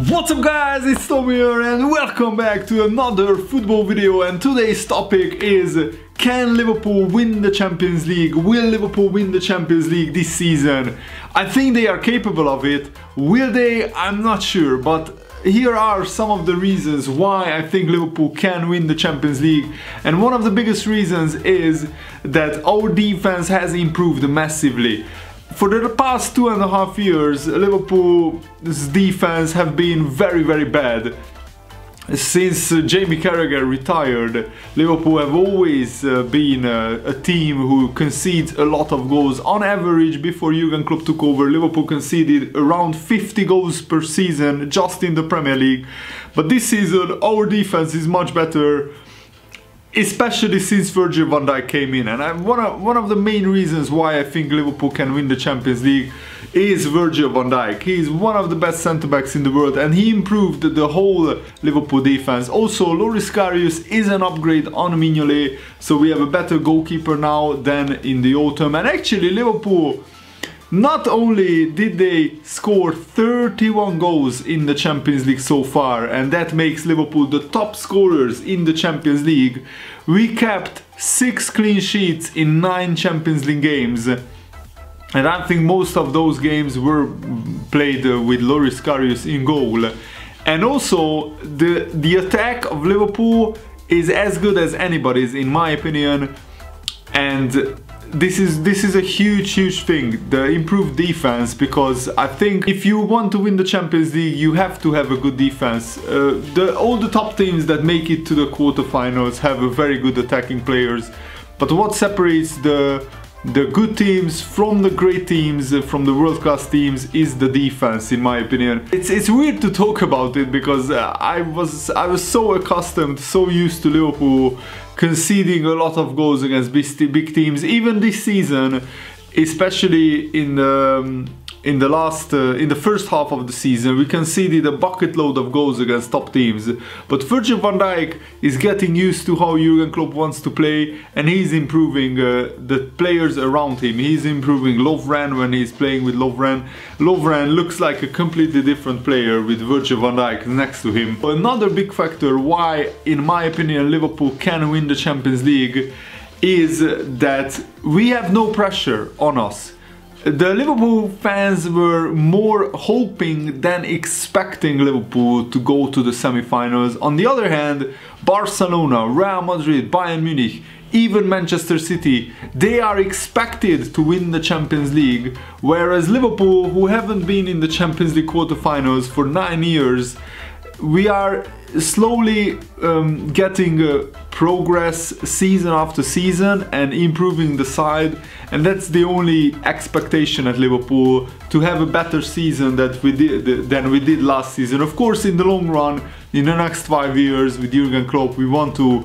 What's up guys, it's Tom here and welcome back to another football video, and today's topic is: can Liverpool win the Champions League? Will Liverpool win the Champions League this season? I think they are capable of it. Will they? I'm not sure, but here are some of the reasons why I think Liverpool can win the Champions League. And one of the biggest reasons is that our defense has improved massively. For the past 2.5 years, Liverpool's defense have been very bad. Since Jamie Carragher retired, Liverpool have always been a team who concedes a lot of goals. On average, before Jurgen Klopp took over, Liverpool conceded around 50 goals per season just in the Premier League. But this season, our defense is much better, especially since Virgil van Dijk came in. And one of the main reasons why I think Liverpool can win the Champions League is Virgil van Dijk. He is one of the best centre-backs in the world and he improved the whole Liverpool defense. Also, Loris Karius is an upgrade on Mignolet, so we have a better goalkeeper now than in the autumn. And actually Liverpool, not only did they score 31 goals in the Champions League so far, and that makes Liverpool the top scorers in the Champions League, we kept 6 clean sheets in 9 Champions League games. And I think most of those games were played with Loris Karius in goal. And also, the attack of Liverpool is as good as anybody's, in my opinion. And this is a huge thing, the improved defense, because I think if you want to win the Champions League, you have to have a good defense. All the top teams that make it to the quarterfinals have a very good attacking players. But what separates the good teams from the great teams, from the world-class teams, is the defense, in my opinion. It's weird to talk about it because I was so accustomed, so used to Liverpool conceding a lot of goals against big teams. Even this season, especially in the first half of the season, we conceded a bucket load of goals against top teams. But Virgil van Dijk is getting used to how Jurgen Klopp wants to play, and he's improving the players around him. He's improving Lovren when he's playing with Lovren. Lovren looks like a completely different player with Virgil van Dijk next to him. Another big factor why, in my opinion, Liverpool can win the Champions League is that we have no pressure on us. The Liverpool fans were more hoping than expecting Liverpool to go to the semi-finals. On the other hand, Barcelona, Real Madrid, Bayern Munich, even Manchester City, they are expected to win the Champions League, whereas Liverpool, who haven't been in the Champions League quarterfinals for 9 years, we are slowly getting progress season after season and improving the side, and that's the only expectation at Liverpool, to have a better season than we did last season. Of course, in the long run, in the next 5 years with Jurgen Klopp, we want to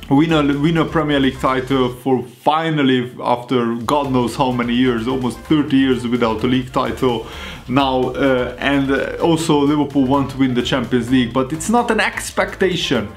win a Premier League title for finally, after God knows how many years, almost 30 years without a league title now, and also Liverpool want to win the Champions League, but it's not an expectation.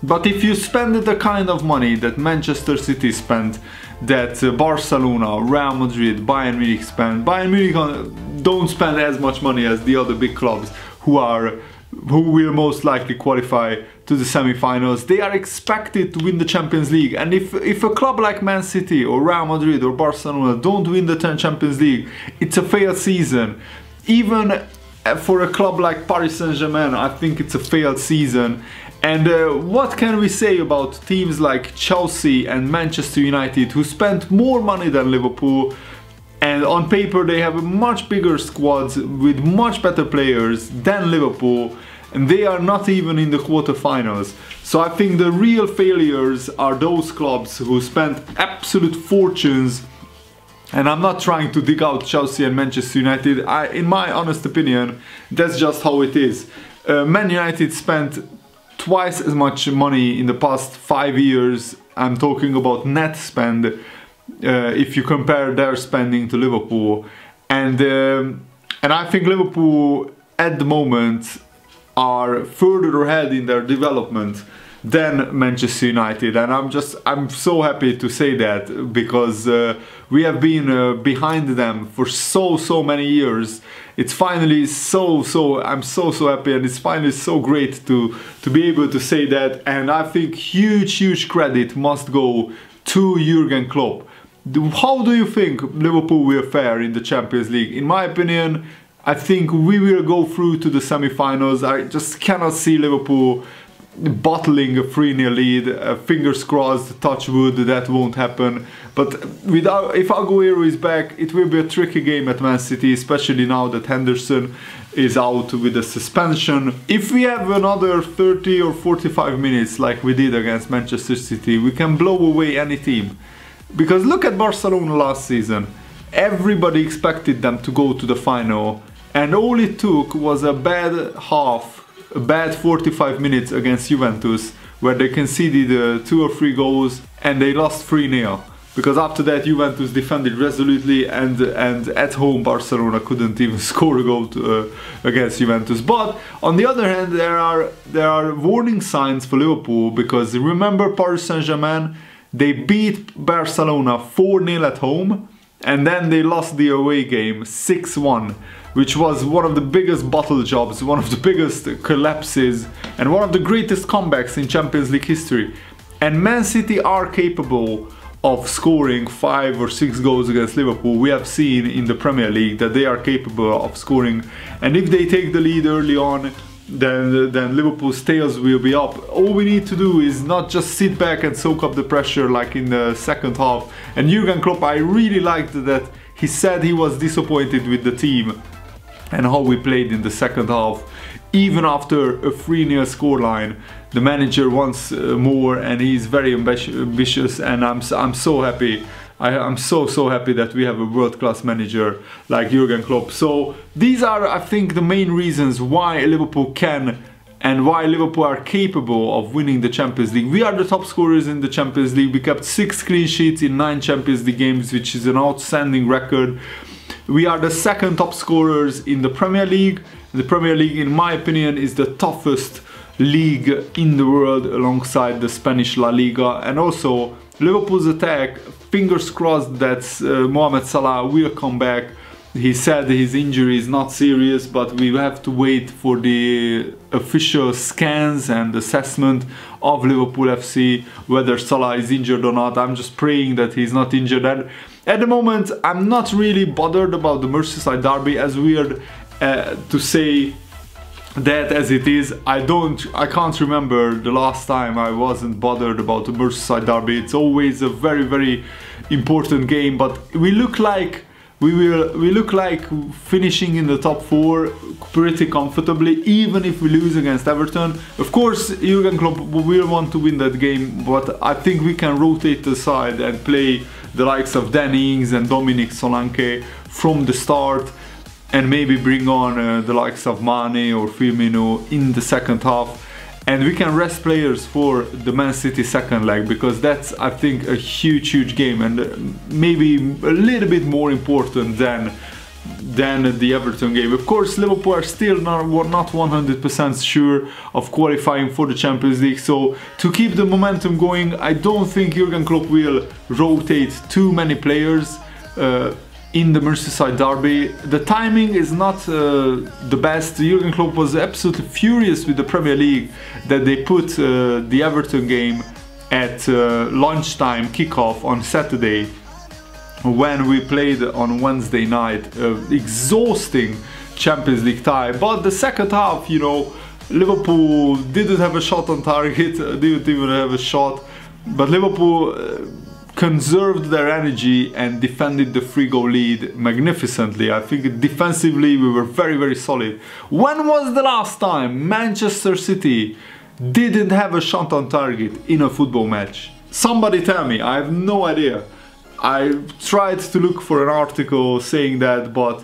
But if you spend the kind of money that Manchester City spent, that Barcelona, Real Madrid, Bayern Munich spend, Bayern Munich don't spend as much money as the other big clubs who will most likely qualify to the semi-finals. They are expected to win the Champions League, and if a club like Man City or Real Madrid or Barcelona don't win the Champions League, it's a failed season. Even for a club like Paris Saint-Germain, I think it's a failed season. And what can we say about teams like Chelsea and Manchester United, who spent more money than Liverpool, and on paper they have a much bigger squads with much better players than Liverpool, and they are not even in the quarterfinals. So I think the real failures are those clubs who spent absolute fortunes. And I'm not trying to dig out Chelsea and Manchester United. In my honest opinion, that's just how it is. Man United spent twice as much money in the past 5 years. I'm talking about net spend, if you compare their spending to Liverpool. And I think Liverpool at the moment are further ahead in their development than Manchester United, and I'm so happy to say that, because we have been behind them for so many years. It's finally I'm so happy, and it's finally so great to be able to say that. And I think huge credit must go to Jurgen Klopp. How do you think Liverpool will fare in the Champions League? In my opinion, I think we will go through to the semi-finals. I just cannot see Liverpool bottling a 3-0 lead. Fingers crossed, touch wood, that won't happen. But if Aguero is back, it will be a tricky game at Man City, especially now that Henderson is out with a suspension. If we have another 30 or 45 minutes like we did against Manchester City, we can blow away any team. Because look at Barcelona last season. Everybody expected them to go to the final, and all it took was a bad 45 minutes against Juventus, where they conceded 2 or 3 goals and they lost 3-0. Because after that Juventus defended resolutely, and at home Barcelona couldn't even score a goal against Juventus. But on the other hand, there are warning signs for Liverpool, because remember Paris Saint-Germain, they beat Barcelona 4-0 at home, and then they lost the away game 6-1, which was one of the biggest bottle jobs, one of the biggest collapses, and one of the greatest comebacks in Champions League history. And Man City are capable of scoring 5 or 6 goals against Liverpool. We have seen in the Premier League that they are capable of scoring, and if they take the lead early on, then Liverpool's tails will be up. All we need to do is not just sit back and soak up the pressure like in the second half. And Jurgen Klopp, I really liked that he said he was disappointed with the team and how we played in the second half. Even after a 3-0 scoreline, the manager wants more, and he's very ambitious, and I'm so happy. I'm so happy that we have a world-class manager like Jurgen Klopp. So these are, I think, the main reasons why Liverpool can and why Liverpool are capable of winning the Champions League. We are the top scorers in the Champions League. We kept 6 clean sheets in 9 Champions League games, which is an outstanding record. We are the second top scorers in the Premier League. The Premier League, in my opinion, is the toughest league in the world alongside the Spanish La Liga. And also Liverpool's attack, fingers crossed that Mohamed Salah will come back. He said his injury is not serious, but we have to wait for the official scans and assessment of Liverpool FC, whether Salah is injured or not. I'm just praying that he's not injured. And at the moment, I'm not really bothered about the Merseyside derby, as weird to say that as it is. I can't remember the last time I wasn't bothered about the Merseyside derby. It's always a very important game, but we look like finishing in the top 4 pretty comfortably, even if we lose against Everton. Of course, Jurgen Klopp will want to win that game, but I think we can rotate the side and play the likes of Danny Ings and Dominic Solanke from the start, and maybe bring on the likes of Mane or Firmino in the second half. And we can rest players for the Man City second leg, because that's, I think, a huge game, and maybe a little bit more important than the Everton game. Of course, Liverpool are still not 100% sure of qualifying for the Champions League, so to keep the momentum going, I don't think Jurgen Klopp will rotate too many players in the Merseyside derby. The timing is not the best. Jurgen Klopp was absolutely furious with the Premier League that they put the Everton game at lunchtime kickoff on Saturday, when we played on Wednesday night. Exhausting Champions League tie. But the second half, you know, Liverpool didn't have a shot on target, didn't even have a shot, but Liverpool conserved their energy and defended the 3-goal lead magnificently. I think defensively we were very solid. When was the last time Manchester City didn't have a shot on target in a football match? Somebody tell me, I have no idea. I tried to look for an article saying that, but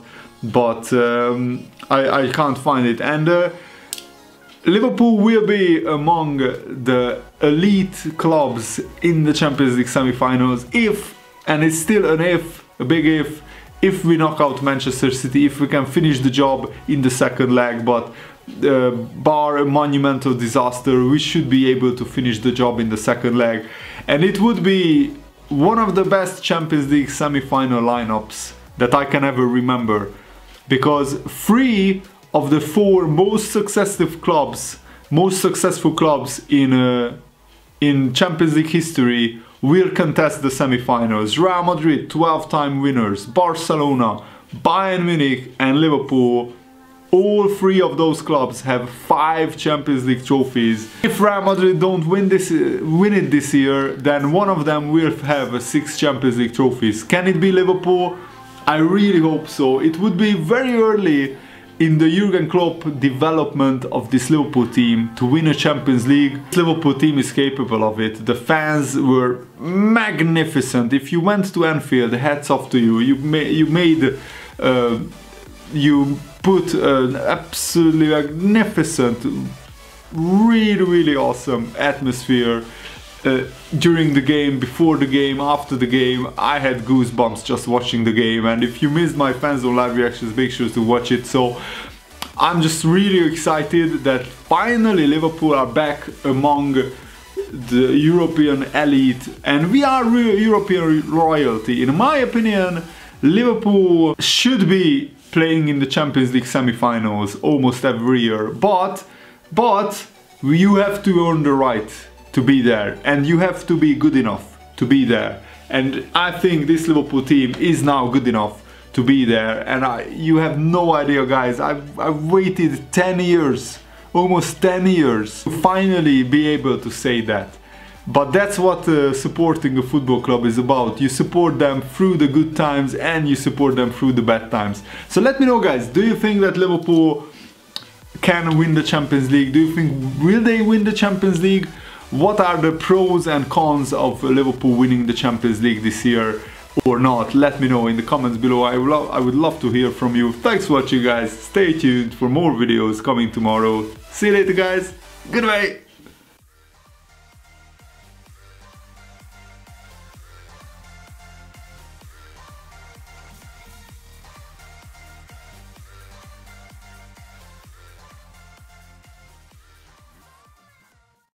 I can't find it. And Liverpool will be among the elite clubs in the Champions League semi-finals if, and it's still an if, a big if we knock out Manchester City, if we can finish the job in the second leg, but bar a monumental disaster, we should be able to finish the job in the second leg. And it would be one of the best Champions League semi-final lineups that I can ever remember, because 3 of the 4 most successful clubs in Champions League history will contest the semi-finals. Real Madrid, 12-time winners, Barcelona, Bayern Munich and Liverpool. All 3 of those clubs have 5 Champions League trophies. If Real Madrid don't win it this year, then one of them will have 6 Champions League trophies. Can it be Liverpool? I really hope so. It would be very early in the Jurgen Klopp development of this Liverpool team to win a Champions League. This Liverpool team is capable of it. The fans were magnificent. If you went to Anfield, hats off to you. You put an absolutely magnificent, really awesome atmosphere during the game, before the game, after the game. I had goosebumps just watching the game, and if you missed my Fans Zone live reactions, make sure to watch it. So I'm just really excited that finally Liverpool are back among the European elite, and we are real European royalty. In my opinion, Liverpool should be playing in the Champions League semi-finals almost every year, but you have to earn the right to be there, and you have to be good enough to be there. And I think this Liverpool team is now good enough to be there, and you have no idea, guys. I've waited 10 years, almost 10 years, to finally be able to say that. But that's what supporting a football club is about. You support them through the good times and you support them through the bad times. So let me know, guys, do you think that Liverpool can win the Champions League? Do you think, will they win the Champions League? What are the pros and cons of Liverpool winning the Champions League this year or not? Let me know in the comments below. I would love to hear from you. Thanks for watching, guys. Stay tuned for more videos coming tomorrow. See you later, guys. Goodbye.